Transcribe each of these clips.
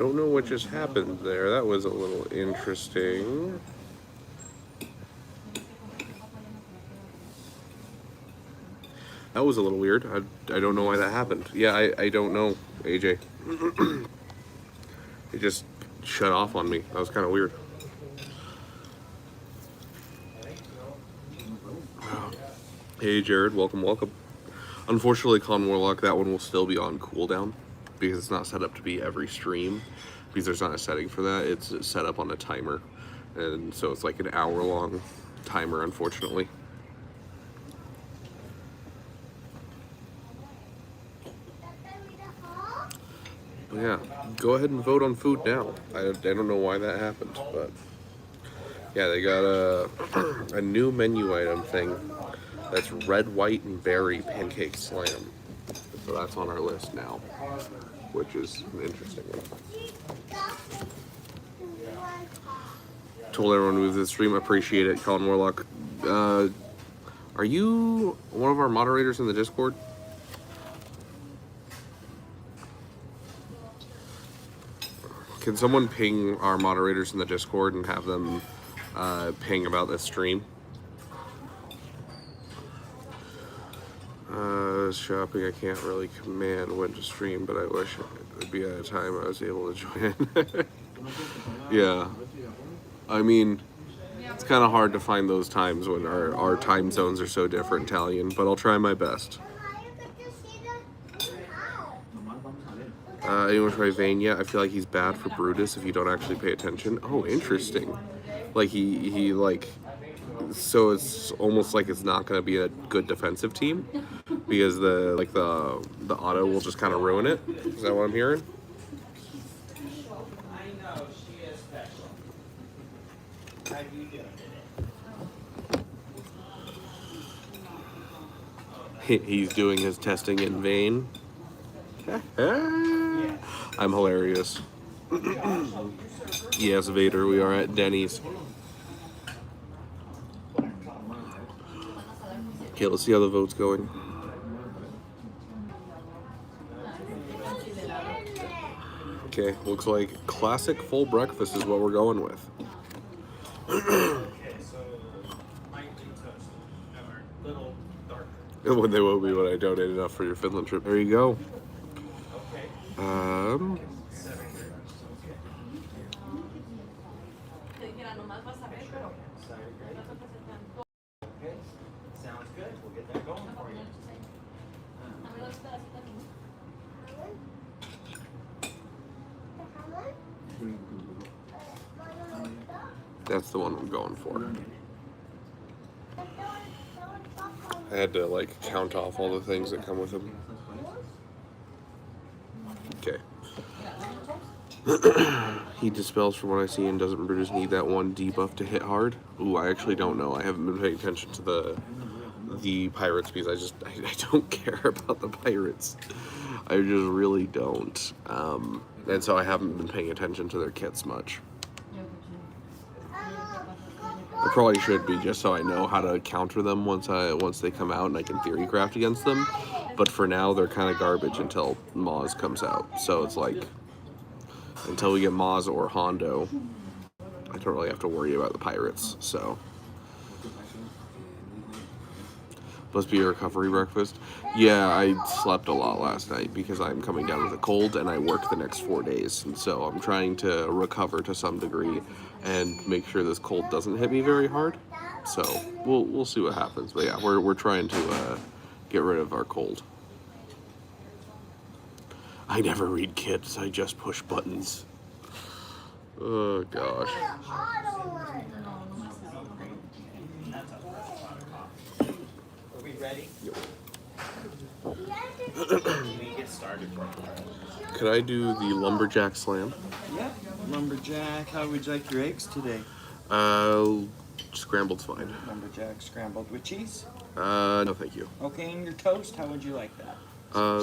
Don't know what just happened there. That was a little interesting. That was a little weird. I don't know why that happened. Yeah, I don't know, AJ. It just shut off on me. That was kind of weird. Hey, Jared. Welcome. Unfortunately, Con Warlock, that one will still be on cooldown because it's not set up to be every stream because there's not a setting for that. It's set up on a timer. And so it's like an hour-long timer, unfortunately. But yeah, go ahead and vote on food now. I don't know why that happened, but yeah, they got a new menu item thing. That's red, white, and berry pancake slam. So that's on our list now, which is an interesting one. Told everyone with the stream, appreciate it. Colin Warlock, are you one of our moderators in the Discord? Can someone ping our moderators in the Discord and have them ping about this stream? Shopping, I can't really command when to stream, but I wish it would be at a time I was able to join in. Yeah. I mean, it's kind of hard to find those times when our time zones are so different, Italian, but I'll try my best. Anyone try Vayne yet? I feel like he's bad for Brutus if you don't actually pay attention. Oh, interesting. Like, he like... So it's almost like it's not going to be a good defensive team because the auto will just kind of ruin it. Is that what I'm hearing? He's doing his testing in vain. I'm hilarious. Yes, Vader, we are at Dennys. Okay, let's see how the vote's going. Okay, looks like classic full breakfast is what we're going with. When they will be when I donate enough for your Finland trip. There you go. Sounds good. We'll get that going for you. That's the one I'm going for. I had to like count off all the things that come with them. Okay. He dispels from what I see and doesn't Brutus need that one debuff to hit hard? Ooh, I actually don't know. I haven't been paying attention to the pirates because I don't care about the pirates. I just really don't. And so I haven't been paying attention to their kits much. I probably should be, just so I know how to counter them once they come out and I can theory craft against them. But for now, they're kind of garbage until Moz comes out. So it's like, until we get Moz or Hondo, I don't really have to worry about the pirates. So must be a recovery breakfast. Yeah, I slept a lot last night because I'm coming down with a cold and I work the next 4 days. And so I'm trying to recover to some degree and make sure this cold doesn't hit me very hard. So we'll see what happens. But yeah, we're trying to get rid of our cold. I never read kits, I just push buttons. Oh gosh. Are we ready? Yep. We get started. Could I do the lumberjack slam? Yeah, lumberjack. How would you like your eggs today? Scrambled's fine. Lumberjack scrambled with cheese. No, thank you. Okay, and your toast. How would you like that?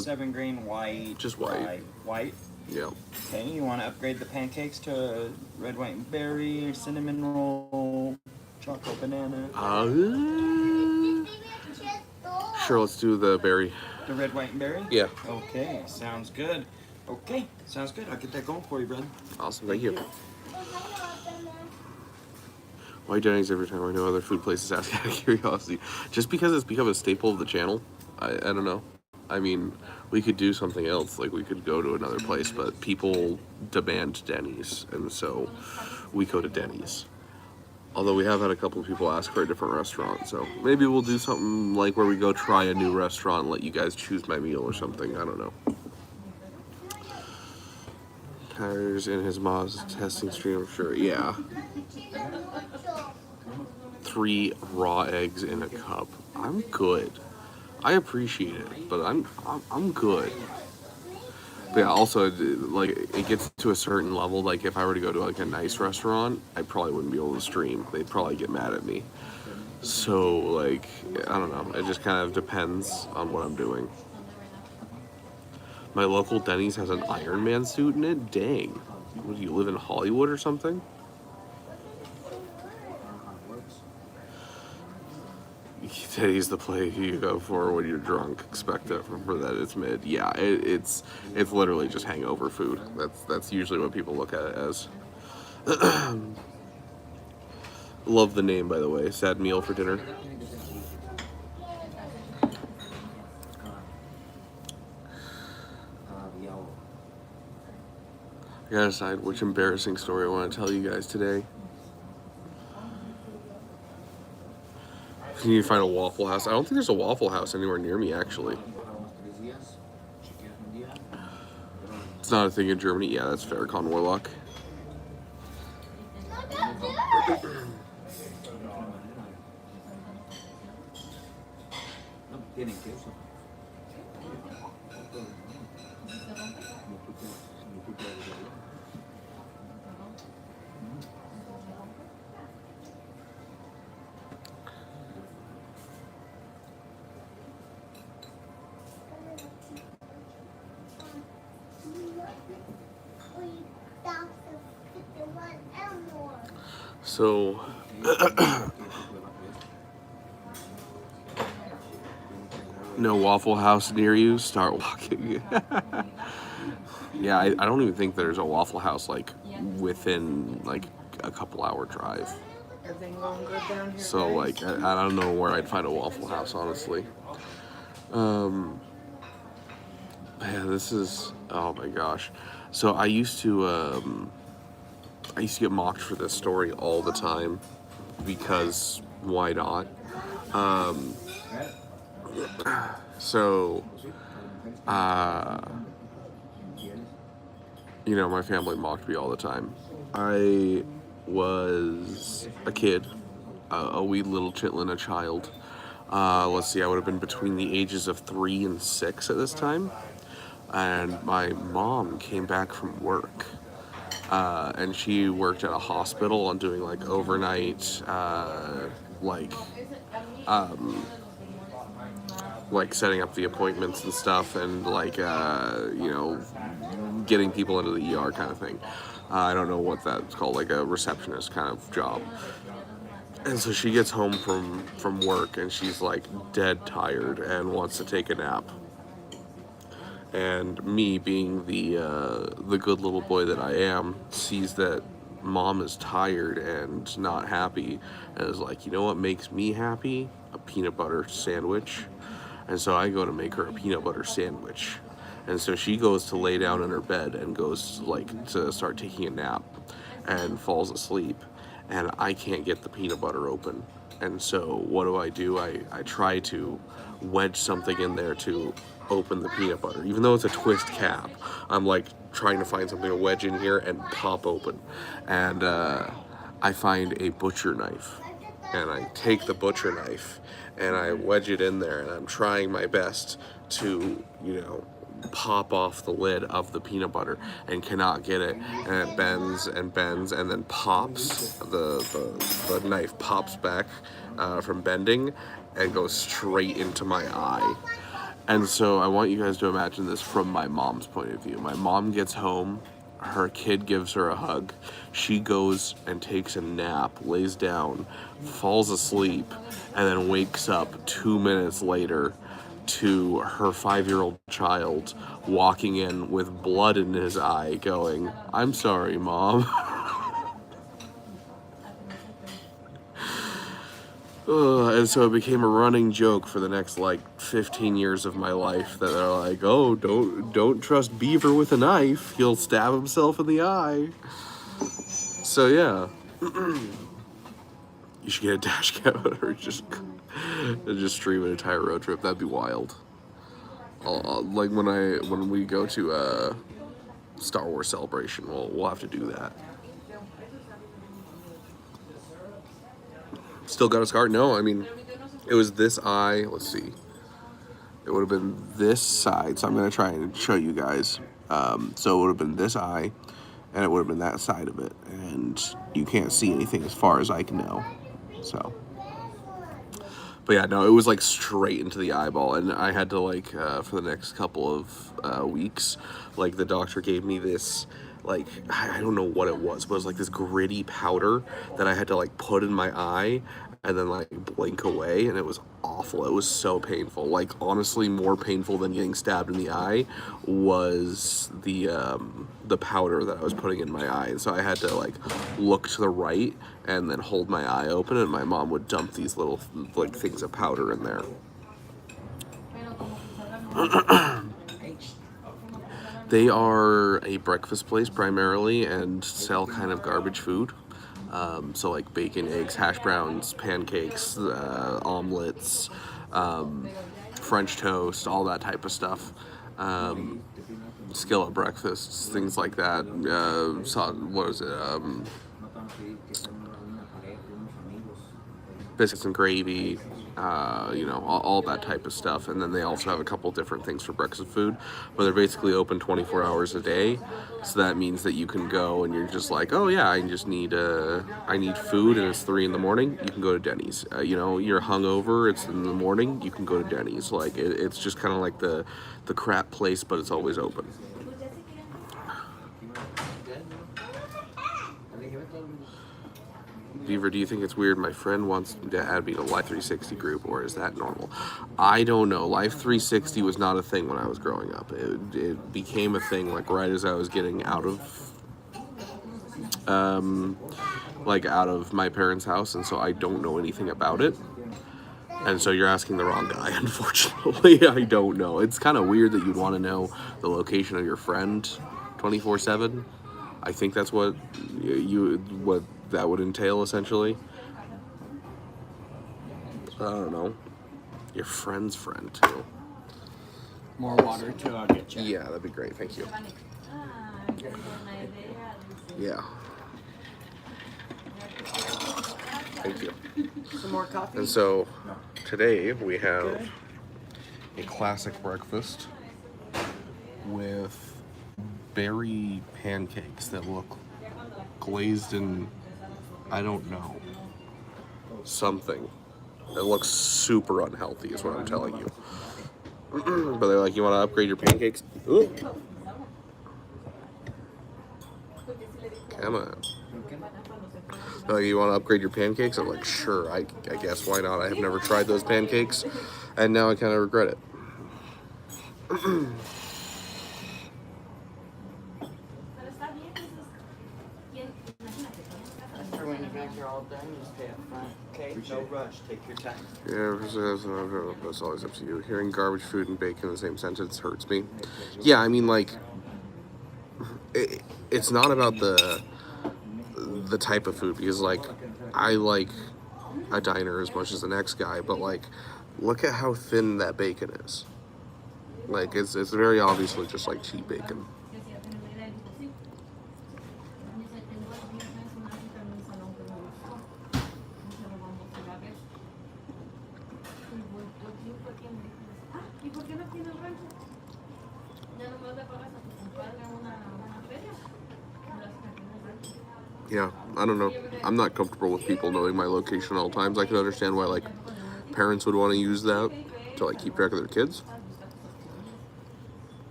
7 grain white. Just white. White. Yeah. Okay, you want to upgrade the pancakes to red, white, and berry, cinnamon roll, chocolate banana. Sure, let's do the berry. The red, white, and berry? Yeah. Okay, sounds good. Okay, sounds good. I'll get that going for you, brother. Awesome, thank you. Why Dennys every time I know other food places ask out of curiosity? Just because it's become a staple of the channel. I don't know. I mean, we could do something else. Like, we could go to another place, but people demand Dennys, and so we go to Dennys. Although we have had a couple of people ask for a different restaurant, so maybe we'll do something like where we go try a new restaurant and let you guys choose my meal or something. I don't know. Tyler's in his mom's testing stream, I'm sure. Yeah. 3 raw eggs in a cup. I'm good. I appreciate it, but I'm good. But yeah, also, like, it gets to a certain level. Like, if I were to go to like a nice restaurant, I probably wouldn't be able to stream. They'd probably get mad at me. So, like, I don't know. It just kind of depends on what I'm doing. My local Denny's has an Iron Man suit in it? Dang. What, do you live in Hollywood or something? Teddy's the play you go for when you're drunk. Expect it for that it's mid. Yeah, it's literally just hangover food. That's usually what people look at it as. Love the name, by the way. Sad meal for dinner. I gotta decide which embarrassing story I want to tell you guys today. You need to find a Waffle House. I don't think there's a Waffle House anywhere near me, actually. It's not a thing in Germany. Yeah, that's fair. Con Warlock. So, no Waffle House near you? Start walking. Yeah, I don't even think there's a Waffle House, like, within, like, a couple-hour drive. Everything going good down here? So, like, I don't know where I'd find a Waffle House, honestly. Man, this is... Oh, my gosh. So, I used to get mocked for this story all the time, because why not? You know, my family mocked me all the time. I was a kid, a wee little chitlin, a child. Let's see, I would have been between the ages of 3 and 6 at this time. And my mom came back from work. And she worked at a hospital on doing, like, overnight, like setting up the appointments and stuff, and, like, you know, getting people into the ER kind of thing. I don't know what that's called, like a receptionist kind of job. And so she gets home from work, and she's, like, dead tired and wants to take a nap. And me, being the good little boy that I am, sees that mom is tired and not happy, and is like, you know what makes me happy? A peanut butter sandwich. And so I go to make her a peanut butter sandwich. And so she goes to lay down in her bed and goes, like, to start taking a nap and falls asleep. And I can't get the peanut butter open. And so what do? I try to wedge something in there to open the peanut butter. Even though it's a twist cap, I'm, like, trying to find something to wedge in here and pop open. And I find a butcher knife. And I take the butcher knife and I wedge it in there, and I'm trying my best to, you know, pop off the lid of the peanut butter, and cannot get it, and it bends and bends and then pops. The knife pops back from bending and goes straight into my eye. And so I want you guys to imagine this from my mom's point of view. My mom gets home, her kid gives her a hug, she goes and takes a nap, lays down, falls asleep, and then wakes up 2 minutes later to her 5-year-old child walking in with blood in his eye going, "I'm sorry, Mom." And so it became a running joke for the next like 15 years of my life that they're like, "Oh, don't trust Beaver with a knife. He'll stab himself in the eye." So yeah, you should get a dash cam or just stream an entire road trip. That'd be wild. Like when we go to Star Wars Celebration, we'll have to do that. Still got a scar? No, I mean, it was this eye. Let's see. It would have been this side. So I'm going to try and show you guys. So it would have been this eye, and it would have been that side of it. And you can't see anything as far as I can know. So. But yeah, no, it was like straight into the eyeball. And I had to like, for the next couple of weeks, like the doctor gave me this, like, I don't know what it was, but it was like this gritty powder that I had to like put in my eye and then like blink away, and it was awful. It was so painful. Like honestly, more painful than getting stabbed in the eye was the powder that I was putting in my eye. And so I had to like look to the right and then hold my eye open, and my mom would dump these little like things of powder in there. They are a breakfast place primarily and sell kind of garbage food. So like bacon, eggs, hash browns, pancakes, omelets, French toast, all that type of stuff. Skillet breakfasts, things like that. What is it? Biscuits and gravy, all that type of stuff. And then they also have a couple different things for breakfast food, but they're basically open 24 hours a day. So that means that you can go and you're just like, oh yeah, I need food and it's 3 in the morning. You can go to Dennys. You're hungover, it's in the morning, you can go to Dennys. Like it's just kind of like the crap place, but it's always open. Beaver, do you think it's weird my friend wants to add me to Life 360 group, or is that normal? I don't know. Life 360 was not a thing when I was growing up. It became a thing like right as I was getting out of my parents' house, and so I don't know anything about it. And so you're asking the wrong guy, unfortunately. I don't know. It's kind of weird that you'd want to know the location of your friend 24/7. I think that's what that would entail, essentially. I don't know. Your friend's friend, too. More water too, I'll get you. Yeah, that'd be great. Thank you. Yeah. Thank you. Some more coffee? And so, today we have a classic breakfast with berry pancakes that look glazed in, I don't know, something. It looks super unhealthy is what I'm telling you. But they're like, you want to upgrade your pancakes? Ooh. Come on. They're like, you want to upgrade your pancakes? I'm like, sure, I guess, why not? I have never tried those pancakes, and now I kind of regret it. When you guys are all done, you just pay up front. Okay, no rush. Take your time. Yeah, that's always up to you. Hearing garbage food and bacon in the same sentence hurts me. Yeah, I mean, like, it's not about the type of food, because, like, I like a diner as much as the next guy, but, like, look at how thin that bacon is. Like, it's very obviously just, like, cheap bacon. Yeah, I don't know. I'm not comfortable with people knowing my location at all times. I can understand why, like, parents would want to use that to, like, keep track of their kids.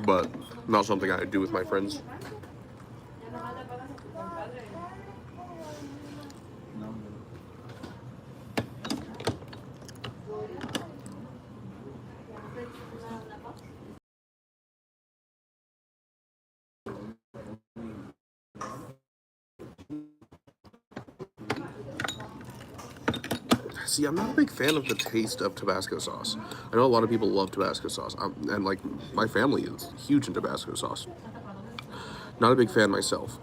But not something I do with my friends. See, I'm not a big fan of the taste of Tabasco sauce. I know a lot of people love Tabasco sauce, and like my family is huge in Tabasco sauce. Not a big fan myself.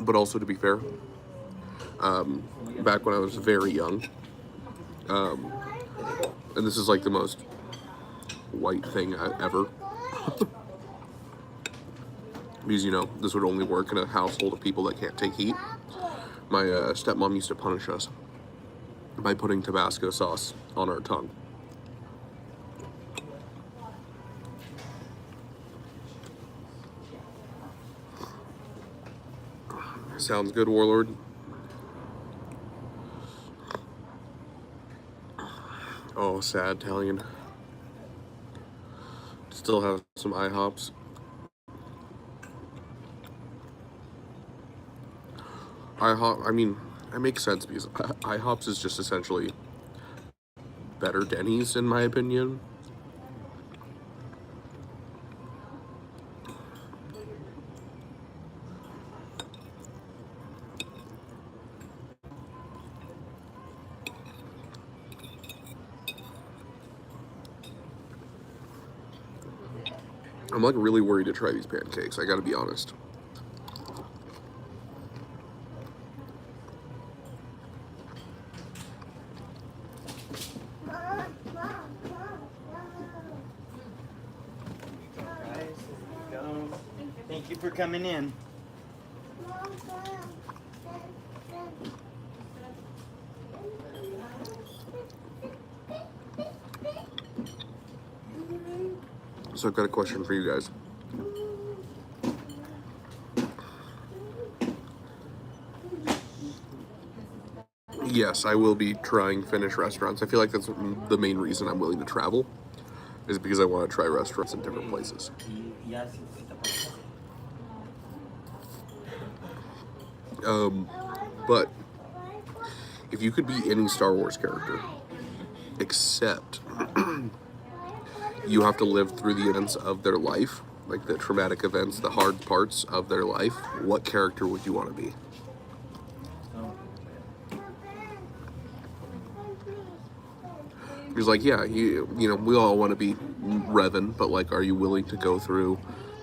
But also, to be fair, back when I was very young, and this is like the most white thing ever, because you know this would only work in a household of people that can't take heat. My stepmom used to punish us by putting Tabasco sauce on our tongue. Sounds good, Warlord. Oh, sad Italian. Still have some IHOPs. IHOP, I mean, it makes sense because IHOPs is just essentially better Denny's in my opinion. I'm like really worried to try these pancakes, I gotta be honest. Guys, there you go. Thank you for coming in. So I've got a question for you guys. Yes, I will be trying Finnish restaurants. I feel like that's the main reason I'm willing to travel, is because I want to try restaurants in different places. But if you could be any Star Wars character, except you have to live through the events of their life, like the traumatic events, the hard parts of their life, what character would you want to be? He's like, yeah, you know, we all want to be Revan, but like, are you willing to go through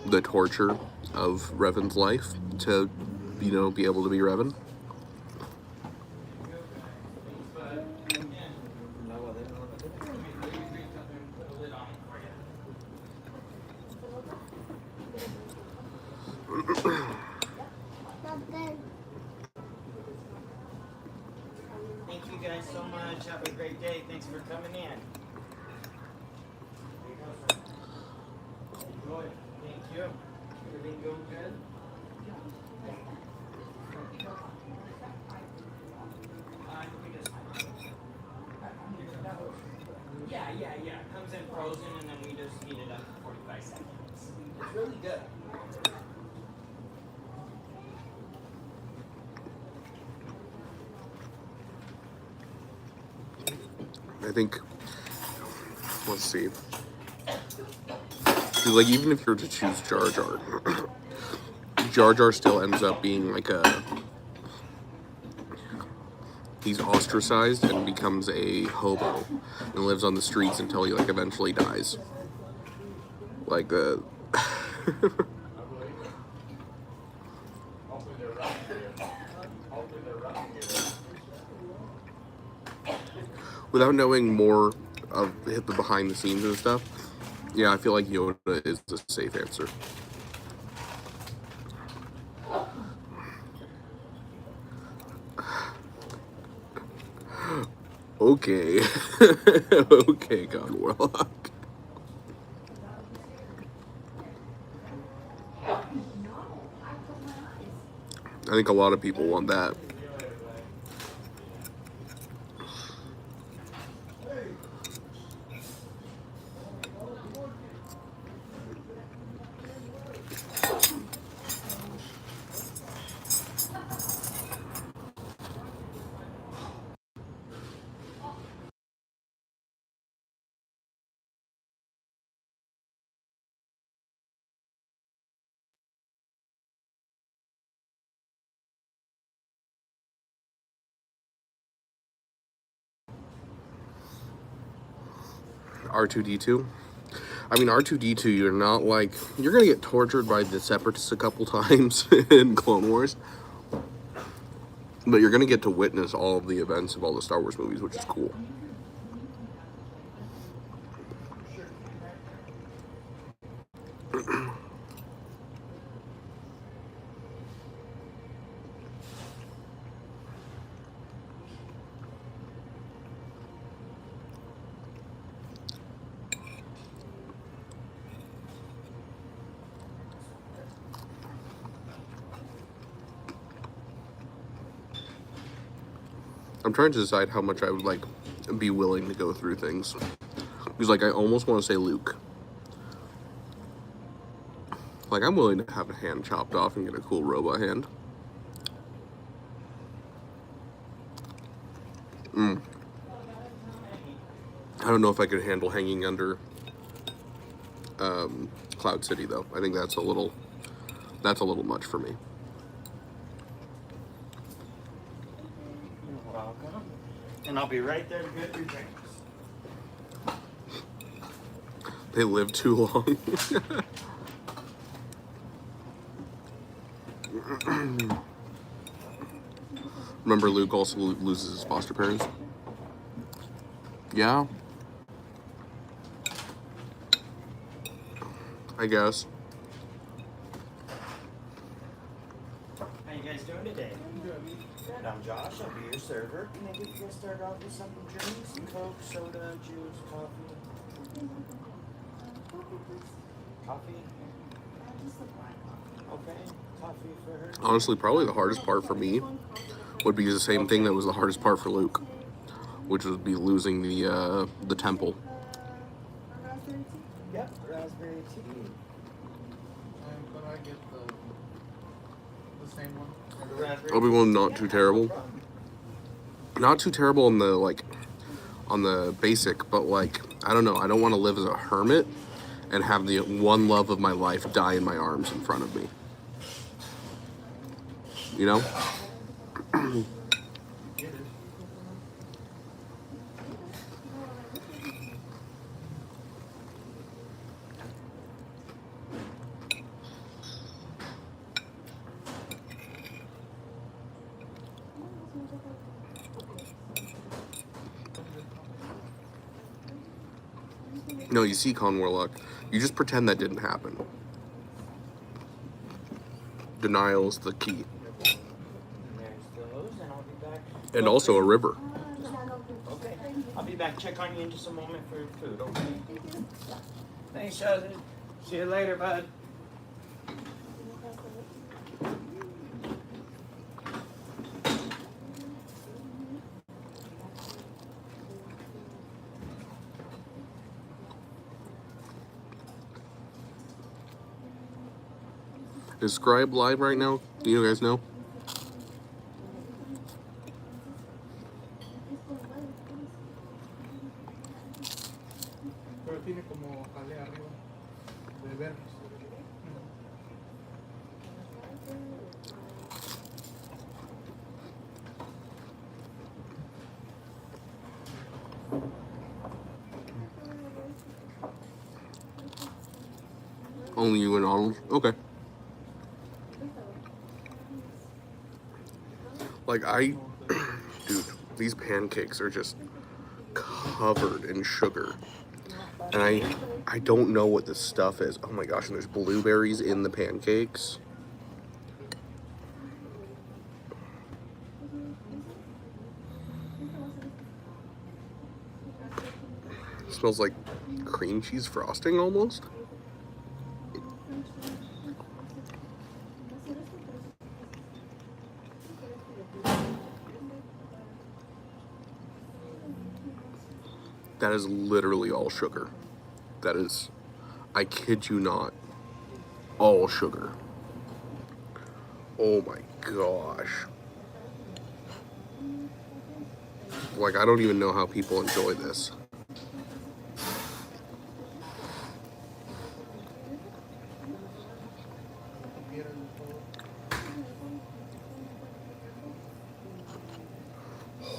the torture of Revan's life to, you know, be able to be Revan? Thank you guys so much. Have a great day. Thanks for coming in. Thank you. Everything going good? Yeah. It comes in frozen and then we just heat it up for 45 seconds. It's really good. I think, let's see. 'Cause, like, even if you were to choose Jar Jar, Jar Jar still ends up being like he's ostracized and becomes a hobo and lives on the streets until he like eventually dies. Like without knowing more of the behind the scenes and stuff, yeah, I feel like Yoda is the safe answer. Okay. Okay, God Warlock. I think a lot of people want that. R2D2. I mean, R2D2, you're not like, you're gonna get tortured by the Separatists a couple times in Clone Wars, but you're gonna get to witness all of the events of all the Star Wars movies, which is cool. I'm trying to decide how much I would like be willing to go through things. Because like I almost want to say Luke. Like I'm willing to have a hand chopped off and get a cool robot hand. I don't know if I could handle hanging under Cloud City though. I think that's a little much for me. You're welcome. And I'll be right there to get your drinks. They live too long. Remember Luke also loses his foster parents? Yeah. I guess. How you guys doing today? Good. I'm Josh. I'll be your server. Can I get you guys started off with some drinks? Some Coke, soda, juice, coffee? Coffee? Okay. Coffee for her. Honestly, probably the hardest part for me would be the same thing that was the hardest part for Luke, which would be losing the temple. Yep, raspberry tea. Could I get the same one? Or the raspberry Obi-Wan tea? not too terrible. Not too terrible on the like on the basic, but like I don't know, I don't want to live as a hermit and have the one love of my life die in my arms in front of me. You know? No, you see, Con Warlock, you just pretend that didn't happen. Denial is the key. There's those, and I'll be back. And also a river. Okay. I'll be back. Check on you in just a moment for your food, okay? Thanks, Shazzy. See you later, bud. Is Scribe live right now? Do you guys know? Pero tiene como jalea arriba de ver. Only you and Arnold? Okay. Like dude, these pancakes are just covered in sugar. And I don't know what this stuff is. Oh my gosh, and there's blueberries in the pancakes. It smells like cream cheese frosting almost. That is literally all sugar. That is, I kid you not, all sugar. Oh my gosh. Like, I don't even know how people enjoy this.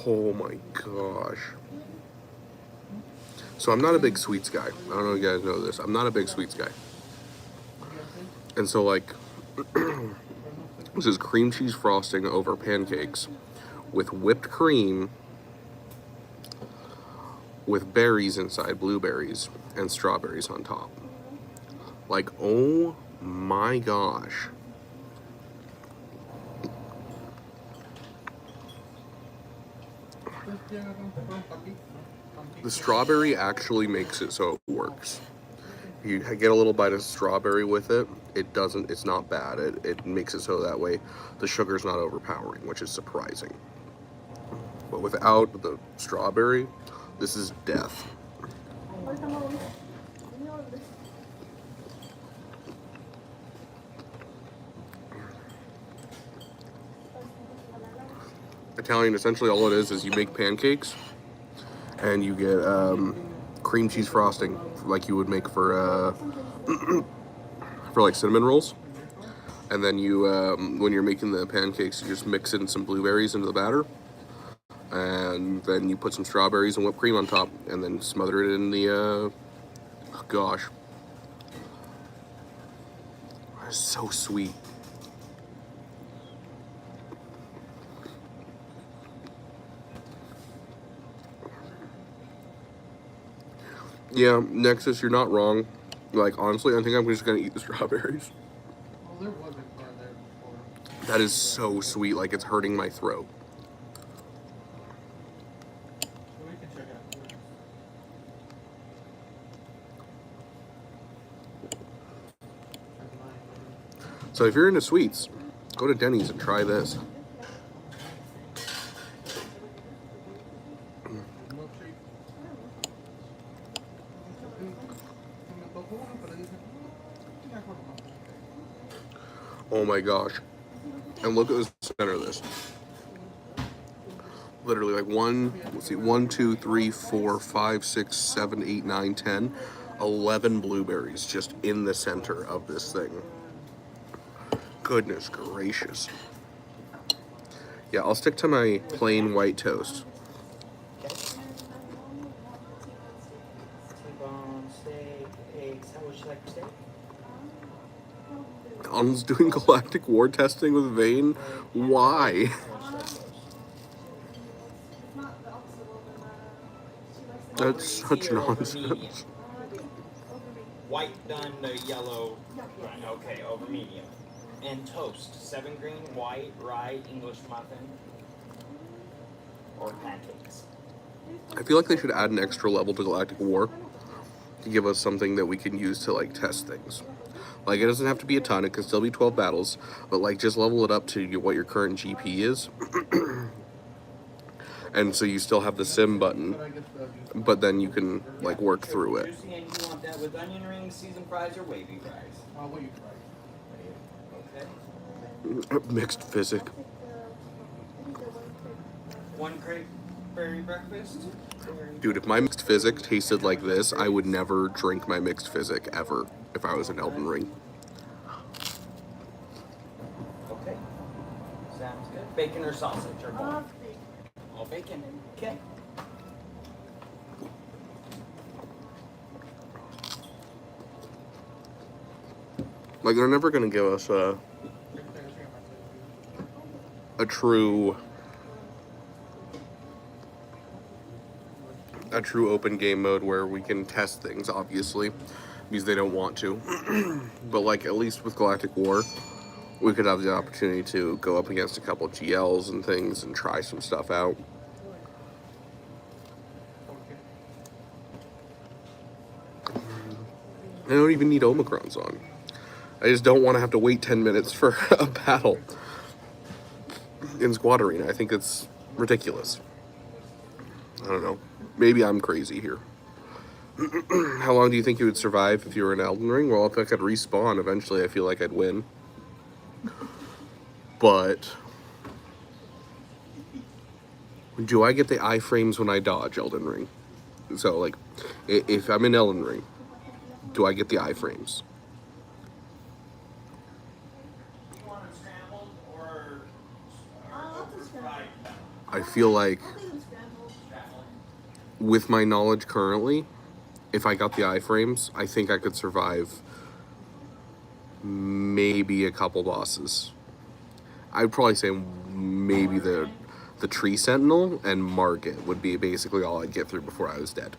Oh my gosh. So I'm not a big sweets guy. I don't know if you guys know this. I'm not a big sweets guy. And so like, this is cream cheese frosting over pancakes with whipped cream with berries inside, blueberries, and strawberries on top. Like, oh my gosh. The strawberry actually makes it so it works. You get a little bite of strawberry with it, it's not bad. It makes it so that way the sugar's not overpowering, which is surprising. But without the strawberry, this is death. Italian, essentially all it is you make pancakes and you get cream cheese frosting like you would make for like cinnamon rolls. And then you, when you're making the pancakes, you just mix in some blueberries into the batter. And then you put some strawberries and whipped cream on top and then smother it in the, oh gosh. It's so sweet. Yeah, Nexus, you're not wrong. Like, honestly, I think I'm just gonna eat the strawberries. Oh, there was a car there before. That is so sweet, like it's hurting my throat. We can check out first. So if you're into sweets, go to Dennys and try this. Oh my gosh. And look at the center of this. Literally like 1, 2, 3, 4, 5, 6, 7, 8, 9, 10, 11 blueberries just in the center of this thing. Goodness gracious. Yeah, I'll stick to my plain white toast. T-bone, steak, eggs. How would you like your steak? Donald's doing galactic war testing with Vane? Why? How would you like those? That's such Over nonsense. medium. White done, the yellow. Right, okay, over medium. And toast. 7 green, white, rye, English muffin, or pancakes. I feel like they should add an extra level to Galactic War to give us something that we can use to like test things. Like, it doesn't have to be a ton, it can still be 12 battles, but like just level it up to what your current GP is. And so you still have the sim button, but then you can like work through it. Juicy, and you want that with onion rings, seasoned fries, or wavy fries? What you try? Okay. Mixed physic. 1 cranberry breakfast. Dude, if my mixed physic tasted like this, I would never drink my mixed physic ever if I was in Elden Ring. Okay. Sounds good. Bacon or sausage or both? All bacon. Okay. Like, they're never gonna give us a true open game mode where we can test things, obviously, because they don't want to. But like, at least with Galactic War, we could have the opportunity to go up against a couple GLs and things and try some stuff out. I don't even need Omicrons on. I just don't want to have to wait 10 minutes for a battle in Squad Arena. I think it's ridiculous. I don't know. Maybe I'm crazy here. How long do you think you would survive if you were in Elden Ring? Well, if I could respawn, eventually I feel like I'd win. But do I get the iframes when I dodge Elden Ring? So, like, if I'm in Elden Ring, do I get the iframes? I feel like, with my knowledge currently, if I got the iframes, I think I could survive maybe a couple bosses. I'd probably say maybe the Tree Sentinel and Margit would be basically all I'd get through before I was dead.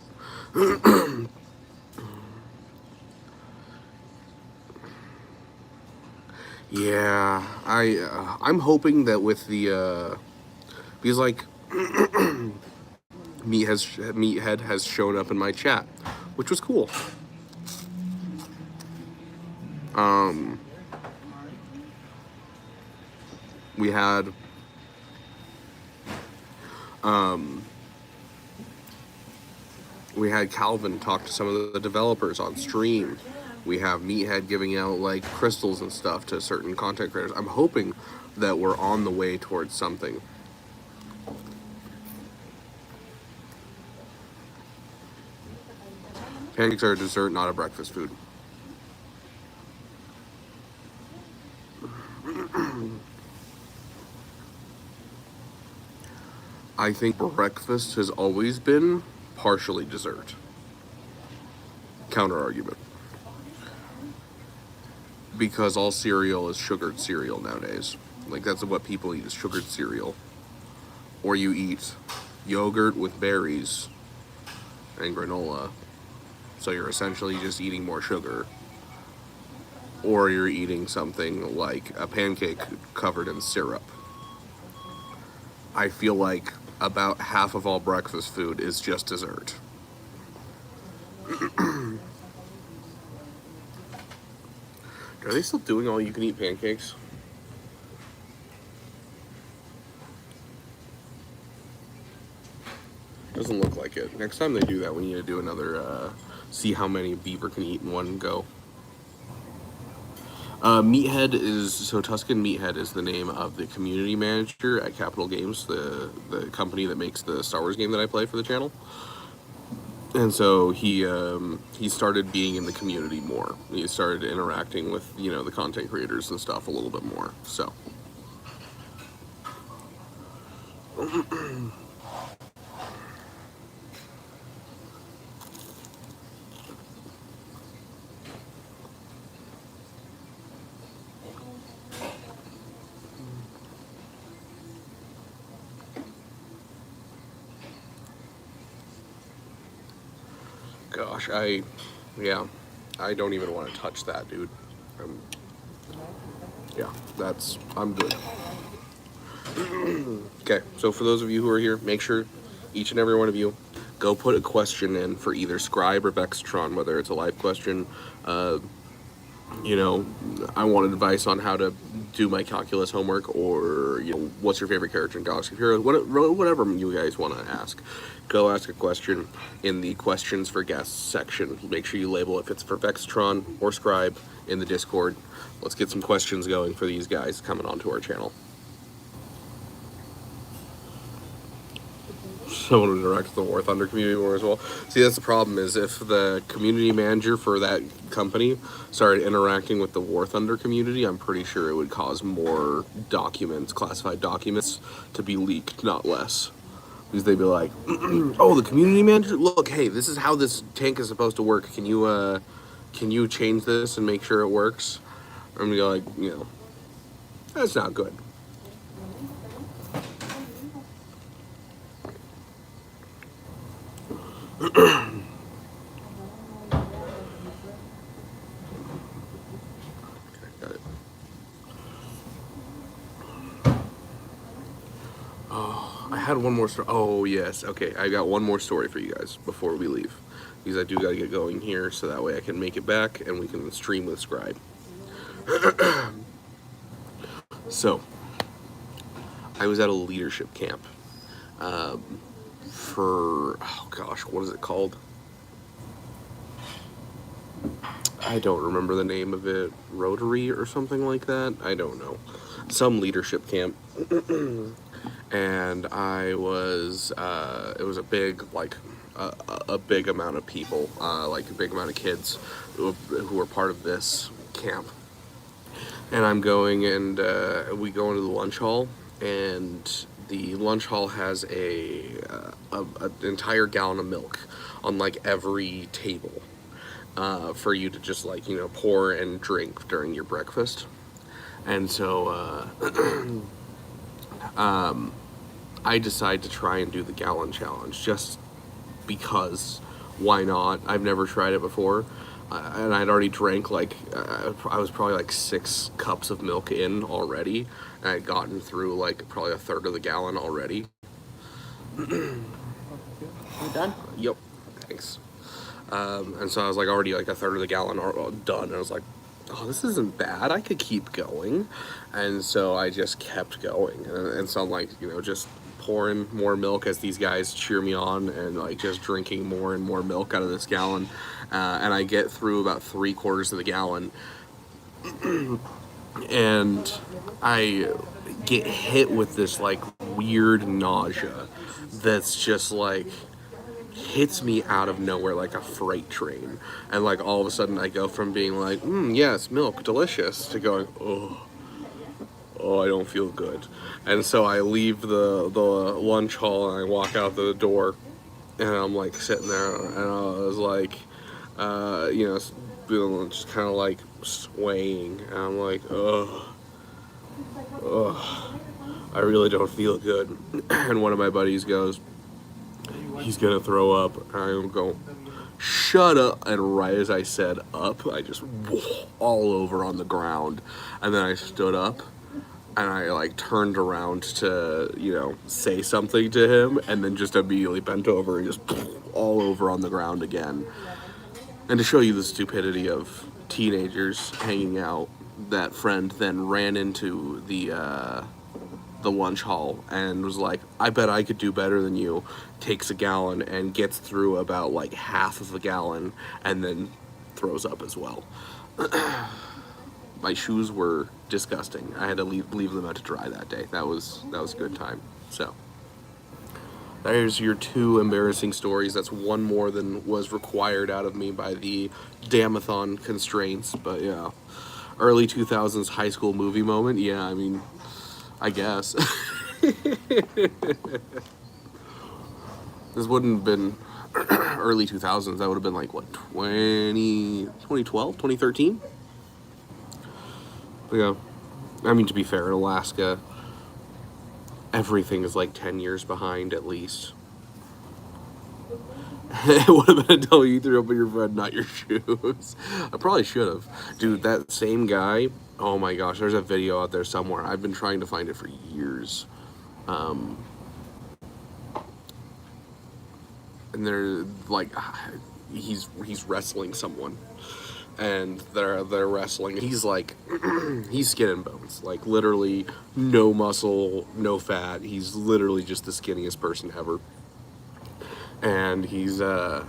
Yeah, I'm hoping that with the because like Meathead has shown up in my chat, which was cool. We had Calvin talk to some of the developers on stream. We have Meathead giving out like crystals and stuff to certain content creators. I'm hoping that we're on the way towards something. Pancakes are a dessert, not a breakfast food. I think breakfast has always been partially dessert. Counter argument. Because all cereal is sugared cereal nowadays. Like, that's what people eat, is sugared cereal. Or you eat yogurt with berries and granola. So you're essentially just eating more sugar. Or you're eating something like a pancake covered in syrup. I feel like about half of all breakfast food is just dessert. Are they still doing all you can eat pancakes? Doesn't look like it. Next time they do that, we need to do another, see how many Beaver can eat in one go. Meathead is, so Tuscan Meathead is the name of the community manager at Capital Games, the company that makes the Star Wars game that I play for the channel. And so he started being in the community more. He started interacting with, you know, the content creators and stuff a little bit more, so. Gosh, I don't even want to touch that, dude. Yeah, I'm good. Okay, so for those of you who are here, make sure, each and every one of you, go put a question in for either Scribe or Vextron, whether it's a live question. You know, I want advice on how to do my calculus homework, or, you know, what's your favorite character in Galaxy of Heroes, whatever you guys want to ask. Go ask a question in the questions for guests section. Make sure you label if it's for Vextron or Scribe in the Discord. Let's get some questions going for these guys coming onto our channel. Someone would direct the War Thunder community more as well. See, that's the problem, is if the community manager for that company started interacting with the War Thunder community, I'm pretty sure it would cause more documents, classified documents, to be leaked, not less. Because they'd be like, oh, the community manager? Look, hey, this is how this tank is supposed to work. Can you change this and make sure it works? I'm gonna be like, you know, that's not good. Got it. Oh, I had one more story. Oh, yes. Okay, I got one more story for you guys before we leave. Because I do gotta get going here, so that way I can make it back and we can stream with Scribe. So, I was at a leadership camp for, oh gosh, what is it called? I don't remember the name of it. Rotary or something like that? I don't know. Some leadership camp. And I was, it was a big, like, a big amount of people, like a big amount of kids who were part of this camp. And I'm going, and we go into the lunch hall, and the lunch hall has an entire gallon of milk on like every table for you to just like, you know, pour and drink during your breakfast. And so I decide to try and do the gallon challenge just because. Why not? I've never tried it before. And I'd already drank like, I was probably like 6 cups of milk in already. And I'd gotten through like probably a third of the gallon already. You done? Yep, thanks. And so I was like already like a third of the gallon done. And I was like, oh, this isn't bad. I could keep going. And so I just kept going. And so I'm like, you know, just pouring more milk as these guys cheer me on, and like just drinking more and more milk out of this gallon. And I get through about 3/4 of the gallon. And I get hit with this like weird nausea that's just like hits me out of nowhere like a freight train. And like all of a sudden I go from being like, yes, milk, delicious, to going, oh, I don't feel good. And so I leave the lunch hall and I walk out the door, and I'm like sitting there, and I was like, you know, just kind of like swaying, and I'm like, I really don't feel good. And one of my buddies goes, he's gonna throw up. And I go, shut up. And right as I said up, I just all over on the ground. And then I stood up and I like turned around to, you know, say something to him, and then just immediately bent over and just all over on the ground again. And to show you the stupidity of teenagers hanging out, that friend then ran into the lunch hall and was like, I bet I could do better than you. Takes a gallon and gets through about like half of a gallon and then throws up as well. My shoes were disgusting. I had to leave them out to dry that day. That was a good time. So there's your 2 embarrassing stories. That's one more than was required out of me by the Damathon constraints. But yeah, early 2000s high school movie moment. Yeah, I mean, I guess. This wouldn't have been early 2000s. That would have been like, what, 2012, 2013? But yeah, I mean, to be fair, in Alaska, everything is like 10 years behind at least. It would have been until you threw up in your bed, not your shoes. I probably should have. Dude, that same guy, oh my gosh, there's a video out there somewhere. I've been trying to find it for years. And they're like, he's wrestling someone. And they're wrestling. He's like, he's skin and bones. Like, literally no muscle, no fat. He's literally just the skinniest person ever. And he's they're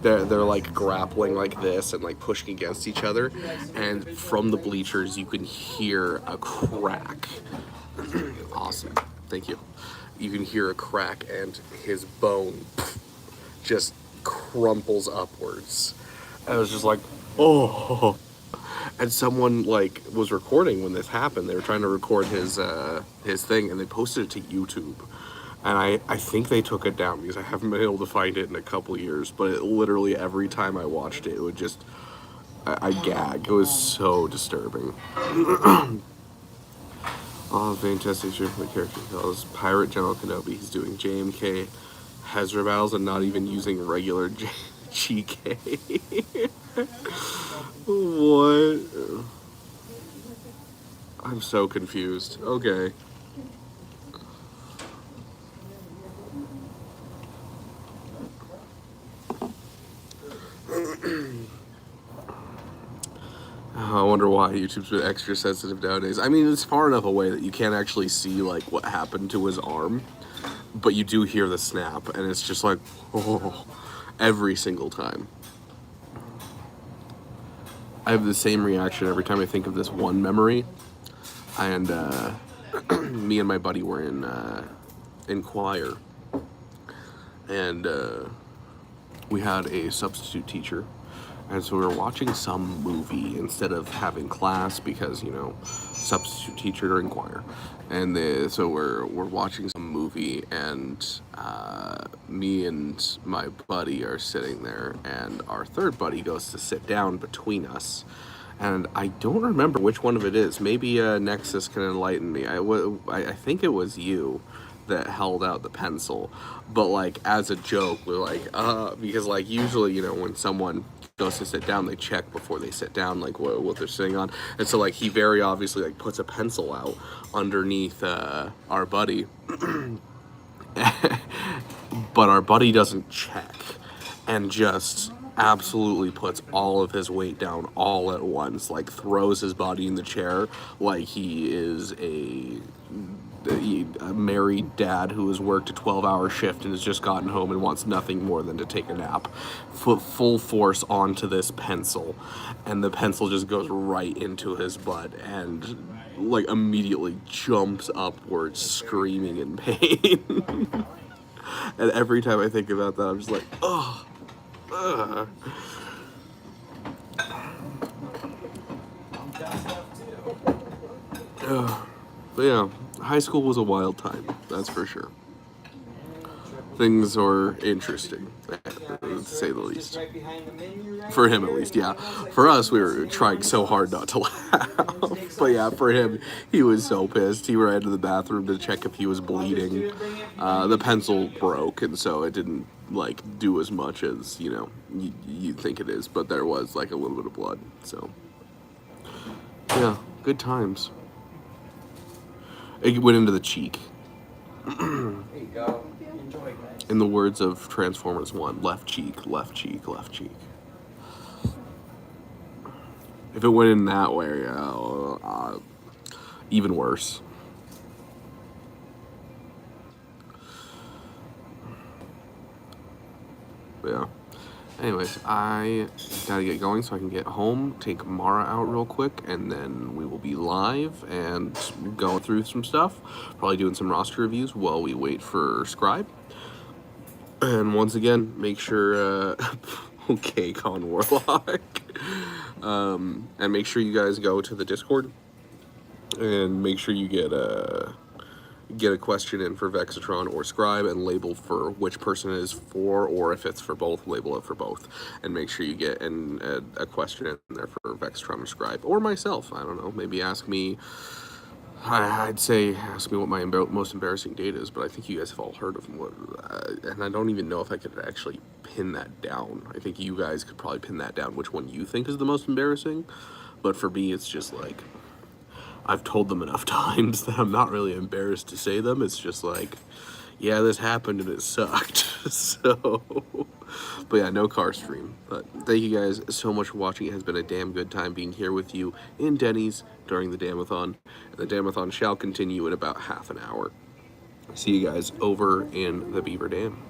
like grappling like this and like pushing against each other, and from the bleachers you can hear a crack. Awesome, thank you. You can hear a crack and his bone just crumples upwards. And I was just like, oh. And someone like was recording when this happened. They were trying to record his thing, and they posted it to YouTube. And I think they took it down because I haven't been able to find it in a couple years. But it, literally every time I watched it, it would just, I gag. It was so disturbing. Oh, fantastic character. That was Pirate General Kenobi. He's doing JMK Hezra battles and not even using regular GK. What? I'm so confused. Okay. I wonder why YouTube's been extra sensitive nowadays. I mean, it's far enough away that you can't actually see, like, what happened to his arm. But you do hear the snap, and it's just like, oh, every single time. I have the same reaction every time I think of this one memory. And me and my buddy were in choir. And we had a substitute teacher. And so we were watching some movie instead of having class because, you know, substitute teacher during choir. And so we're watching some movie, and me and my buddy are sitting there, and our third buddy goes to sit down between us. And I don't remember which one of it is. Maybe Nexus can enlighten me. I think it was you that held out the pencil, but like as a joke, we're like, because like usually, you know, when someone goes to sit down, they check before they sit down, like what they're sitting on, and so like he very obviously like puts a pencil out underneath our buddy, but our buddy doesn't check, and just absolutely puts all of his weight down all at once, like throws his body in the chair like he is a married dad who has worked a 12-hour shift and has just gotten home and wants nothing more than to take a nap. Full force onto this pencil, and the pencil just goes right into his butt and like immediately jumps upwards screaming in pain. And every time I think about that, I'm just like, oh. I'm gassed up too. But yeah, high school was a wild time, that's for sure. Things are interesting, to say the least. Right behind the menu, right For him, at there. least, yeah. For us, we were trying so hard not to laugh. But yeah, for him, he was so pissed. He ran to the bathroom to check if he was bleeding. The pencil broke, and so it didn't like do as much as, you know, you'd think it is. But there was like a little bit of blood. So yeah, good times. It went into the cheek. There you go. Enjoy, guys. In the words of Transformers 1, left cheek, left cheek, left cheek. If it went in that way, even worse. But yeah. Anyways, I gotta get going so I can get home, take Mara out real quick, and then we will be live and going through some stuff. Probably doing some roster reviews while we wait for Scribe. And once again, make sure, okay, Con Warlock. And make sure you guys go to the Discord and make sure you get a question in for Vexatron or Scribe and label for which person it is for, or if it's for both, label it for both. And make sure you get a question in there for Vexatron or Scribe, or myself. I don't know, maybe ask me, I'd say ask me what my most embarrassing date is, but I think you guys have all heard of them. And I don't even know if I could actually pin that down. I think you guys could probably pin that down, which one you think is the most embarrassing. But for me, it's just like, I've told them enough times that I'm not really embarrassed to say them. It's just like, yeah, this happened and it sucked. So, but yeah, no car stream. But thank you guys so much for watching. It has been a damn good time being here with you in Dennys during the Damathon. And the Damathon shall continue in about half an hour. See you guys over in the Beaver Dam.